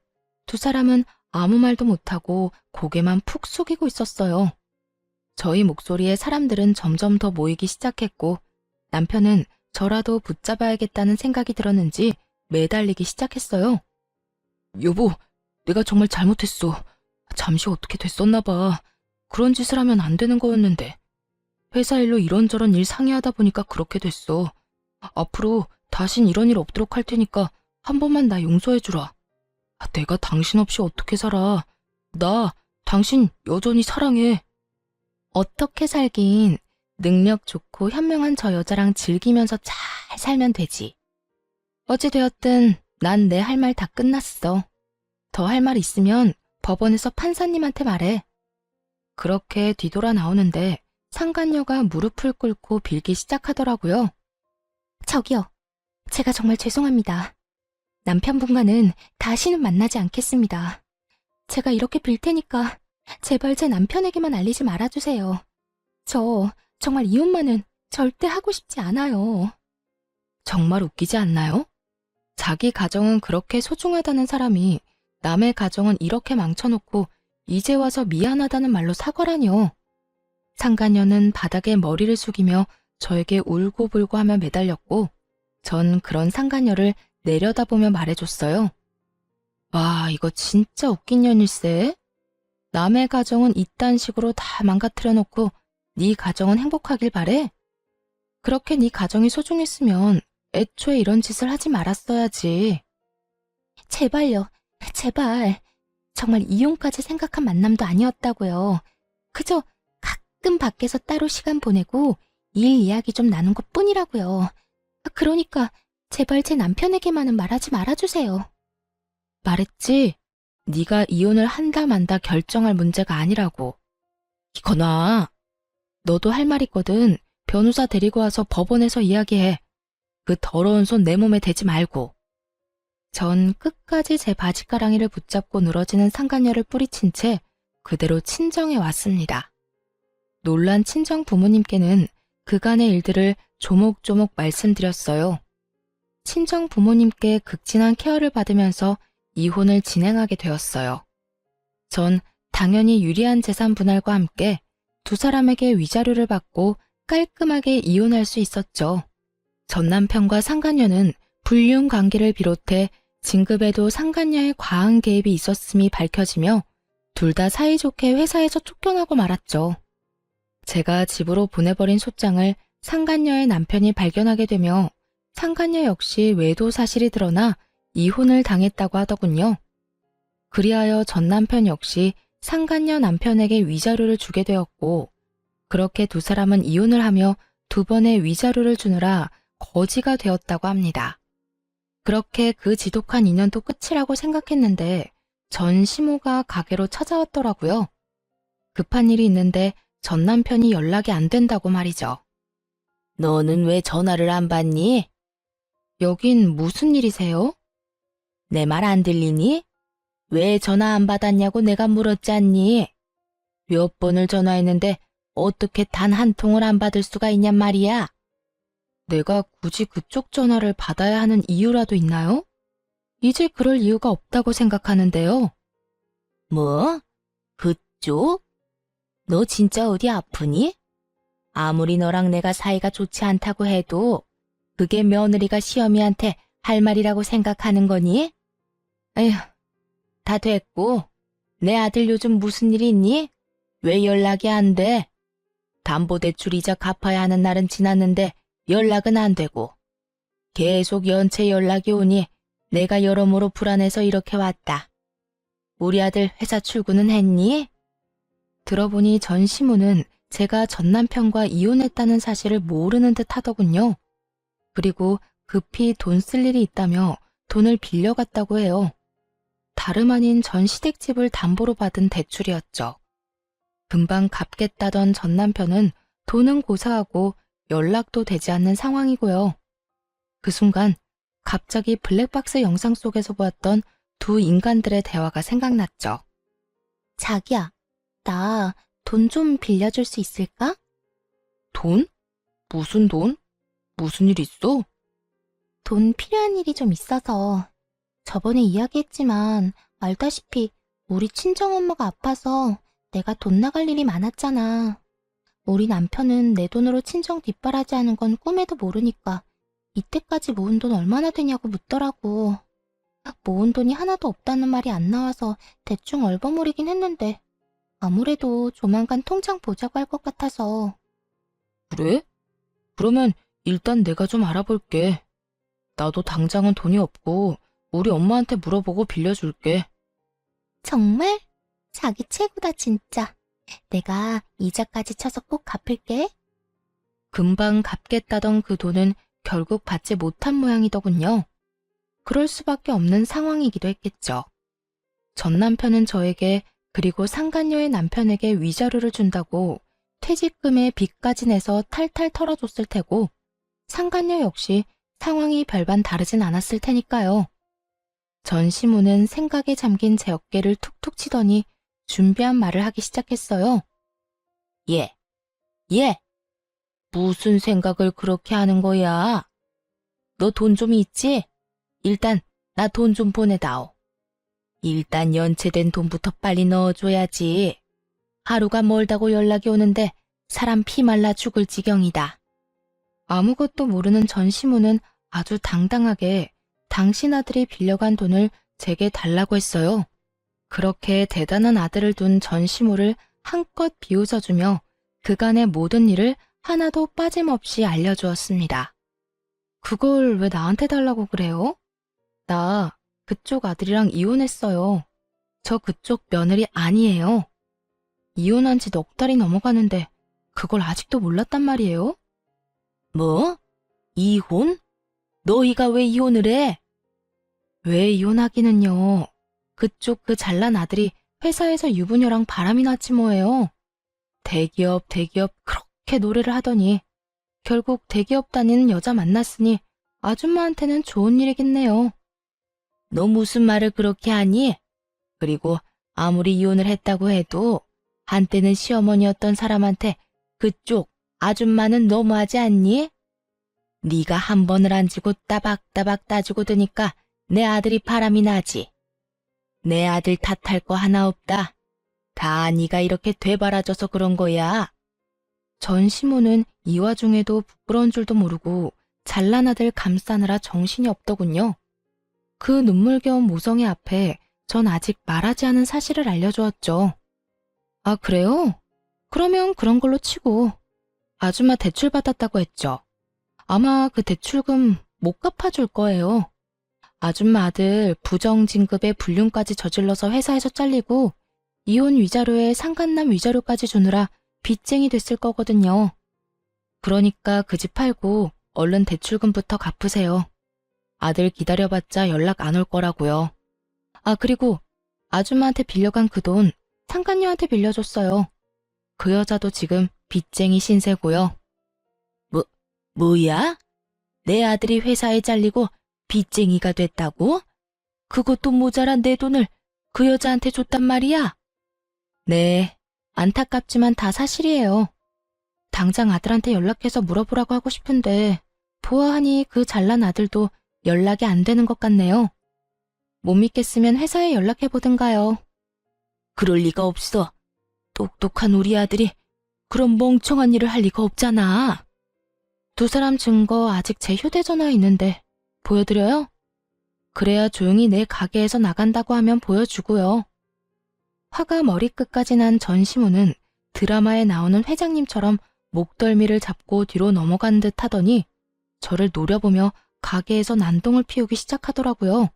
A: 두 사람은 아무 말도 못하고 고개만 푹 숙이고 있었어요. 저희 목소리에 사람들은 점점 더 모이기 시작했고 남편은 저라도 붙잡아야겠다는 생각이 들었는지 매달리기 시작했어요. 여보, 내가 정말 잘못했어. 잠시 어떻게 됐었나 봐. 그런 짓을 하면 안 되는 거였는데. 회사 일로 이런저런 일 상의하다 보니까 그렇게 됐어. 앞으로 다신 이런 일 없도록 할 테니까 한 번만 나 용서해주라. 내가 당신 없이 어떻게 살아. 나 당신 여전히 사랑해. 어떻게 살긴 능력 좋고 현명한 저 여자랑 즐기면서 잘 살면 되지. 어찌되었든 난 내 할 말 다 끝났어. 더 할 말 있으면 법원에서 판사님한테 말해. 그렇게 뒤돌아 나오는데 상간녀가 무릎을 꿇고 빌기 시작하더라고요.
B: 저기요. 제가 정말 죄송합니다. 남편분과는 다시는 만나지 않겠습니다. 제가 이렇게 빌 테니까 제발 제 남편에게만 알리지 말아주세요. 저 정말 이혼만은 절대 하고 싶지 않아요.
A: 정말 웃기지 않나요? 자기 가정은 그렇게 소중하다는 사람이 남의 가정은 이렇게 망쳐놓고 이제 와서 미안하다는 말로 사과라뇨. 상간녀는 바닥에 머리를 숙이며 저에게 울고불고 하며 매달렸고 전 그런 상간녀를 내려다보며 말해줬어요. 와, 이거 진짜 웃긴 년일세. 남의 가정은 이딴 식으로 다 망가뜨려 놓고 네 가정은 행복하길 바래? 그렇게 네 가정이 소중했으면 애초에 이런 짓을 하지 말았어야지.
B: 제발요. 제발. 정말 이혼까지 생각한 만남도 아니었다고요. 그저 가끔 밖에서 따로 시간 보내고 일 이야기 좀 나눈 것뿐이라고요. 그러니까 제발 제 남편에게만은 말하지 말아주세요.
A: 말했지? 네가 이혼을 한다 만다 결정할 문제가 아니라고. 이거나, 너도 할 말 있거든. 변호사 데리고 와서 법원에서 이야기해. 그 더러운 손 내 몸에 대지 말고. 전 끝까지 제 바지가랑이를 붙잡고 늘어지는 상간녀를 뿌리친 채 그대로 친정에 왔습니다. 놀란 친정 부모님께는 그간의 일들을 조목조목 말씀드렸어요. 친정 부모님께 극진한 케어를 받으면서 이혼을 진행하게 되었어요. 전 당연히 유리한 재산 분할과 함께 두 사람에게 위자료를 받고 깔끔하게 이혼할 수 있었죠. 전 남편과 상간녀는 불륜 관계를 비롯해 진급에도 상간녀의 과한 개입이 있었음이 밝혀지며 둘 다 사이좋게 회사에서 쫓겨나고 말았죠. 제가 집으로 보내버린 소장을 상간녀의 남편이 발견하게 되며 상간녀 역시 외도 사실이 드러나 이혼을 당했다고 하더군요. 그리하여 전 남편 역시 상간녀 남편에게 위자료를 주게 되었고 그렇게 두 사람은 이혼을 하며 두 번의 위자료를 주느라 거지가 되었다고 합니다. 그렇게 그 지독한 인연도 끝이라고 생각했는데 전 시모가 가게로 찾아왔더라고요. 급한 일이 있는데 전 남편이 연락이 안 된다고 말이죠. 너는 왜 전화를 안 받니? 여긴 무슨 일이세요? 내 말 안 들리니? 왜 전화 안 받았냐고 내가 물었잖니? 몇 번을 전화했는데 어떻게 단 한 통을 안 받을 수가 있냔 말이야? 내가 굳이 그쪽 전화를 받아야 하는 이유라도 있나요? 이제 그럴 이유가 없다고 생각하는데요. 뭐? 그쪽? 너 진짜 어디 아프니? 아무리 너랑 내가 사이가 좋지 않다고 해도 그게 며느리가 시어미한테 할 말이라고 생각하는 거니? 에휴, 다 됐고. 내 아들 요즘 무슨 일 있니? 왜 연락이 안 돼? 담보대출 이자 갚아야 하는 날은 지났는데 연락은 안 되고. 계속 연체 연락이 오니 내가 여러모로 불안해서 이렇게 왔다. 우리 아들 회사 출근은 했니? 들어보니 전 시무는 제가 전 남편과 이혼했다는 사실을 모르는 듯 하더군요. 그리고 급히 돈 쓸 일이 있다며 돈을 빌려갔다고 해요. 다름 아닌 전 시댁집을 담보로 받은 대출이었죠. 금방 갚겠다던 전 남편은 돈은 고사하고 연락도 되지 않는 상황이고요. 그 순간 갑자기 블랙박스 영상 속에서 보았던 두 인간들의 대화가 생각났죠.
B: 자기야, 나 돈 좀 빌려줄 수 있을까?
A: 돈? 무슨 돈? 무슨 일 있어?
B: 돈 필요한 일이 좀 있어서. 저번에 이야기했지만 알다시피 우리 친정엄마가 아파서 내가 돈 나갈 일이 많았잖아. 우리 남편은 내 돈으로 친정 뒷바라지하는 건 꿈에도 모르니까 이때까지 모은 돈 얼마나 되냐고 묻더라고. 모은 돈이 하나도 없다는 말이 안 나와서 대충 얼버무리긴 했는데 아무래도 조만간 통장 보자고 할 것 같아서.
A: 그래? 그러면 일단 내가 좀 알아볼게. 나도 당장은 돈이 없고 우리 엄마한테 물어보고 빌려줄게.
B: 정말? 자기 최고다 진짜. 내가 이자까지 쳐서 꼭 갚을게.
A: 금방 갚겠다던 그 돈은 결국 받지 못한 모양이더군요. 그럴 수밖에 없는 상황이기도 했겠죠. 전 남편은 저에게 그리고 상간녀의 남편에게 위자료를 준다고 퇴직금에 빚까지 내서 탈탈 털어줬을 테고 상간녀 역시 상황이 별반 다르진 않았을 테니까요. 전 시무는 생각에 잠긴 제 어깨를 툭툭 치더니 준비한 말을 하기 시작했어요. 예. 무슨 생각을 그렇게 하는 거야? 너 돈 좀 있지? 일단 나 돈 좀 보내다오. 일단 연체된 돈부터 빨리 넣어줘야지. 하루가 멀다고 연락이 오는데 사람 피 말라 죽을 지경이다. 아무것도 모르는 전 시무는 아주 당당하게 당신 아들이 빌려간 돈을 제게 달라고 했어요. 그렇게 대단한 아들을 둔 전 시무를 한껏 비웃어주며 그간의 모든 일을 하나도 빠짐없이 알려주었습니다. 그걸 왜 나한테 달라고 그래요? 나 그쪽 아들이랑 이혼했어요. 저 그쪽 며느리 아니에요. 이혼한 지 넉 달이 넘어가는데 그걸 아직도 몰랐단 말이에요? 뭐? 이혼? 너희가 왜 이혼을 해? 왜 이혼하기는요. 그쪽 그 잘난 아들이 회사에서 유부녀랑 바람이 났지 뭐예요. 대기업 그렇게 노래를 하더니 결국 대기업 다니는 여자 만났으니 아줌마한테는 좋은 일이겠네요. 너 무슨 말을 그렇게 하니? 그리고 아무리 이혼을 했다고 해도 한때는 시어머니였던 사람한테 그쪽 아줌마는 너무하지 않니? 네가 한 번을 안 지고 따박따박 따지고 드니까 내 아들이 바람이 나지. 내 아들 탓할 거 하나 없다. 다 네가 이렇게 되바라져서 그런 거야. 전 시모는 이 와중에도 부끄러운 줄도 모르고 잘난 아들 감싸느라 정신이 없더군요. 그 눈물겨운 모성애 앞에 전 아직 말하지 않은 사실을 알려주었죠. 아, 그래요? 그러면 그런 걸로 치고 아줌마 대출 받았다고 했죠. 아마 그 대출금 못 갚아줄 거예요. 아줌마 아들 부정진급에 불륜까지 저질러서 회사에서 잘리고 이혼 위자료에 상간남 위자료까지 주느라 빚쟁이 됐을 거거든요. 그러니까 그 집 팔고 얼른 대출금부터 갚으세요. 아들 기다려봤자 연락 안 올 거라고요. 아, 그리고 아줌마한테 빌려간 그 돈 상간녀한테 빌려줬어요. 그 여자도 지금 빚쟁이 신세고요. 뭐야? 내 아들이 회사에 잘리고 빚쟁이가 됐다고? 그것도 모자란 내 돈을 그 여자한테 줬단 말이야? 네, 안타깝지만 다 사실이에요. 당장 아들한테 연락해서 물어보라고 하고 싶은데 보아하니 그 잘난 아들도 연락이 안 되는 것 같네요. 못 믿겠으면 회사에 연락해보든가요. 그럴 리가 없어. 똑똑한 우리 아들이 그런 멍청한 일을 할 리가 없잖아. 두 사람 증거 아직 제 휴대전화에 있는데 보여드려요? 그래야 조용히 내 가게에서 나간다고 하면 보여주고요. 화가 머리끝까지 난 전시모는 드라마에 나오는 회장님처럼 목덜미를 잡고 뒤로 넘어간 듯 하더니 저를 노려보며 가게에서 난동을 피우기 시작하더라고요.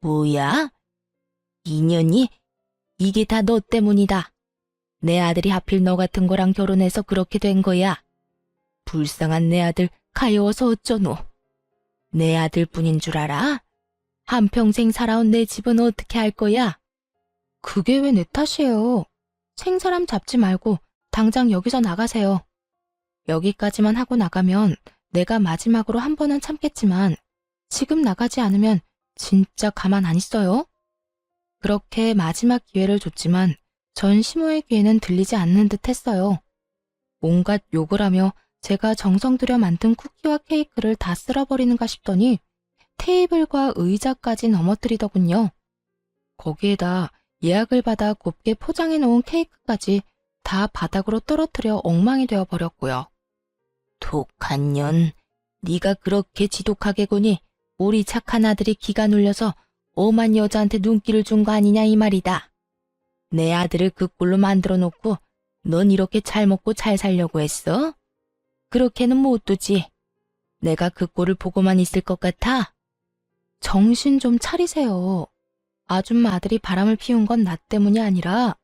A: 뭐야? 이년이? 이게 다 너 때문이다. 내 아들이 하필 너 같은 거랑 결혼해서 그렇게 된 거야. 불쌍한 내 아들 가여워서 어쩌노. 내 아들뿐인 줄 알아? 한평생 살아온 내 집은 어떻게 할 거야? 그게 왜 내 탓이에요. 생사람 잡지 말고 당장 여기서 나가세요. 여기까지만 하고 나가면 내가 마지막으로 한 번은 참겠지만 지금 나가지 않으면 진짜 가만 안 있어요. 그렇게 마지막 기회를 줬지만 전 시모의 귀에는 들리지 않는 듯 했어요. 온갖 욕을 하며 제가 정성 들여 만든 쿠키와 케이크를 다 쓸어버리는가 싶더니 테이블과 의자까지 넘어뜨리더군요. 거기에다 예약을 받아 곱게 포장해 놓은 케이크까지 다 바닥으로 떨어뜨려 엉망이 되어버렸고요. 독한 년, 네가 그렇게 지독하게 구니 우리 착한 아들이 기가 눌려서 오만 여자한테 눈길을 준 거 아니냐 이 말이다. 내 아들을 그 꼴로 만들어 놓고 넌 이렇게 잘 먹고 잘 살려고 했어? 그렇게는 못 두지. 내가 그 꼴을 보고만 있을 것 같아? 정신 좀 차리세요. 아줌마 아들이 바람을 피운 건 나 때문이 아니라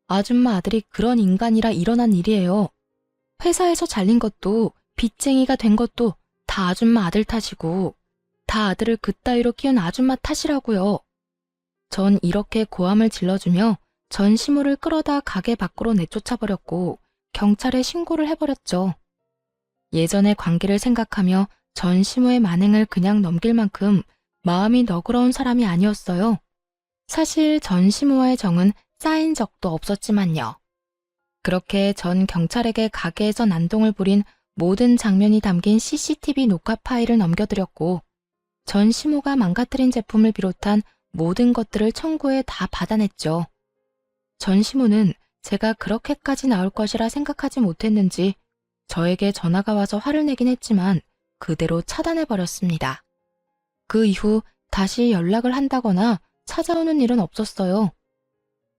A: 아줌마 아들이 그런 인간이라 일어난 일이에요. 회사에서 잘린 것도 빚쟁이가 된 것도 다 아줌마 아들 탓이고 다 아들을 그따위로 키운 아줌마 탓이라고요. 전 이렇게 고함을 질러주며 전 시모를 끌어다 가게 밖으로 내쫓아버렸고 경찰에 신고를 해버렸죠. 예전의 관계를 생각하며 전 시모의 만행을 그냥 넘길 만큼 마음이 너그러운 사람이 아니었어요. 사실 전 시모와의 정은 쌓인 적도 없었지만요. 그렇게 전 경찰에게 가게에서 난동을 부린 모든 장면이 담긴 CCTV 녹화 파일을 넘겨드렸고 전 시모가 망가뜨린 제품을 비롯한 모든 것들을 청구해 다 받아냈죠. 전 시모는 제가 그렇게까지 나올 것이라 생각하지 못했는지 저에게 전화가 와서 화를 내긴 했지만 그대로 차단해버렸습니다. 그 이후 다시 연락을 한다거나 찾아오는 일은 없었어요.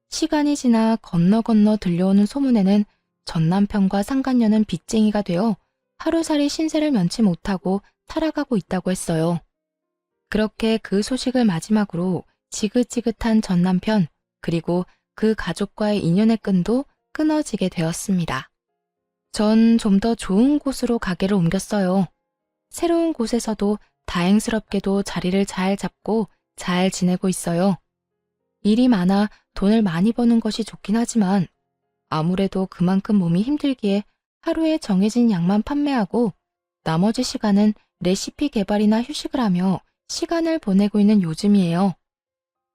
A: 시간이 지나 건너 들려오는 소문에는 전 남편과 상간녀는 빚쟁이가 되어 하루살이 신세를 면치 못하고 살아가고 있다고 했어요. 그렇게 그 소식을 마지막으로 지긋지긋한 전 남편 그리고 그 가족과의 인연의 끈도 끊어지게 되었습니다. 전 좀 더 좋은 곳으로 가게를 옮겼어요. 새로운 곳에서도 다행스럽게도 자리를 잘 잡고 잘 지내고 있어요. 일이 많아 돈을 많이 버는 것이 좋긴 하지만 아무래도 그만큼 몸이 힘들기에 하루에 정해진 양만 판매하고 나머지 시간은 레시피 개발이나 휴식을 하며 시간을 보내고 있는 요즘이에요.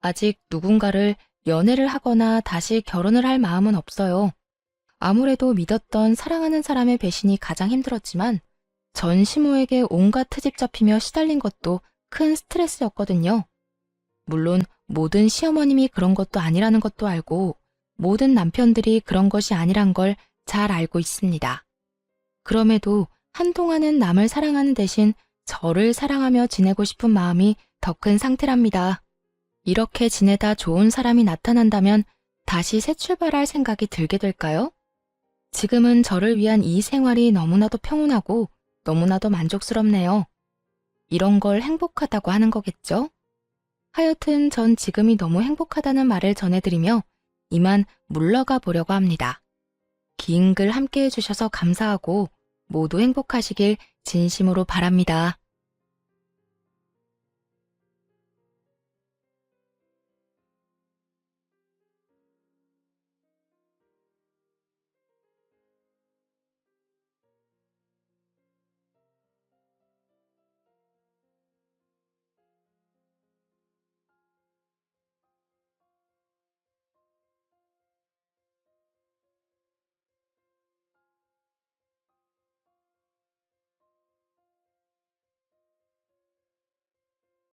A: 아직 누군가를 연애를 하거나 다시 결혼을 할 마음은 없어요. 아무래도 믿었던 사랑하는 사람의 배신이 가장 힘들었지만 전 시모에게 온갖 트집 잡히며 시달린 것도 큰 스트레스였거든요. 물론 모든 시어머님이 그런 것도 아니라는 것도 알고 모든 남편들이 그런 것이 아니란 걸 잘 알고 있습니다. 그럼에도 한동안은 남을 사랑하는 대신 저를 사랑하며 지내고 싶은 마음이 더 큰 상태랍니다. 이렇게 지내다 좋은 사람이 나타난다면 다시 새 출발할 생각이 들게 될까요? 지금은 저를 위한 이 생활이 너무나도 평온하고 너무나도 만족스럽네요. 이런 걸 행복하다고 하는 거겠죠? 하여튼 전 지금이 너무 행복하다는 말을 전해드리며 이만 물러가 보려고 합니다. 긴 글 함께 해주셔서 감사하고 모두 행복하시길 진심으로 바랍니다.